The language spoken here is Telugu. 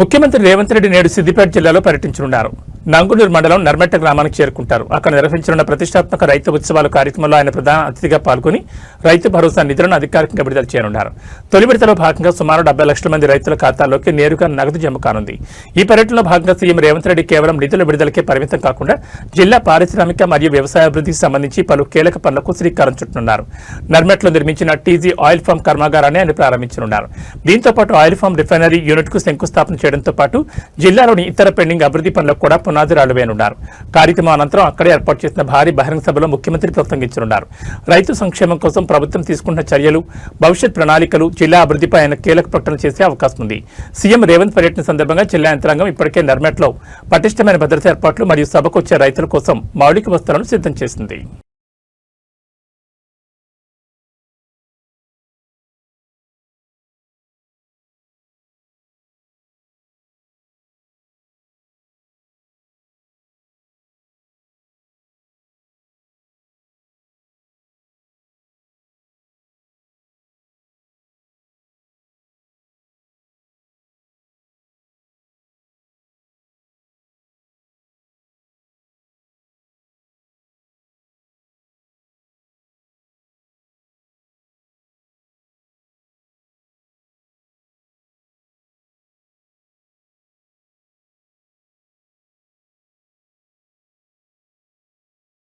ముఖ్యమంత్రి రేవంత్ రెడ్డి నేడు సిద్దిపేట జిల్లాలో పర్యటించనున్నారు. నంగునూరు మండలం నర్మెట్ట గ్రామానికి చేరుకుంటారు. అక్కడ నిర్వహించనున్న ప్రతిష్టాత్మక రైతు ఉత్సవాల కార్యక్రమంలో ఆయన ప్రధాన అతిథిగా పాల్గొని రైతు భరోసా నిధులను అధికారికంగా విడుదల చేయనున్నారు. తొలి విడతలో భాగంగా సుమారు 70 లక్షల మంది రైతుల ఖాతాల్లోకి నేరుగా నగదు జమ కానుంది. ఈ పర్యటనలో భాగంగా సీఎం రేవంత్ రెడ్డి కేవలం నిధుల విడుదలకే పరిమితం కాకుండా జిల్లా పారిశ్రామిక మరియు వ్యవసాయాభివృద్ధికి సంబంధించి పలు కీలక పనులకు శ్రీకారం చుట్టనున్నారు. నర్మెట్లో నిర్మించిన టీజీ ఆయిల్ ఫామ్ కర్మాగారాన్ని ఆయన ప్రారంభించనున్నారు. దీంతో పాటు ఆయిల్ ఫామ్ రిఫైనరీ యూనిట్ కు శంకుస్థాపన చేయడంతో పాటు జిల్లాలోని ఇతర పెండింగ్ అభివృద్ధి పనులకు కూడా పునాదిరాలు వేయనున్నారు. కార్యక్రమం అనంతరం అక్కడే ఏర్పాటు చేసిన భారీ బహిరంగ సభలో ముఖ్యమంత్రి ప్రసంగించనున్నారు. రైతు సంక్షేమం కోసం ప్రభుత్వం తీసుకుంటున్న చర్యలు, భవిష్యత్ ప్రణాళికలు, జిల్లా అభివృద్ధిపై ఆయన కీలక ప్రకటన చేసే అవకాశం ఉంది. సీఎం రేవంత్ పర్యటన సందర్భంగా జిల్లా యంత్రాంగం ఇప్పటికే నర్మెట్లో పటిష్టమైన భద్రతా ఏర్పాట్లు మరియు సభకు వచ్చే రైతుల కోసం మౌలిక వసతులను సిద్ధం చేసింది.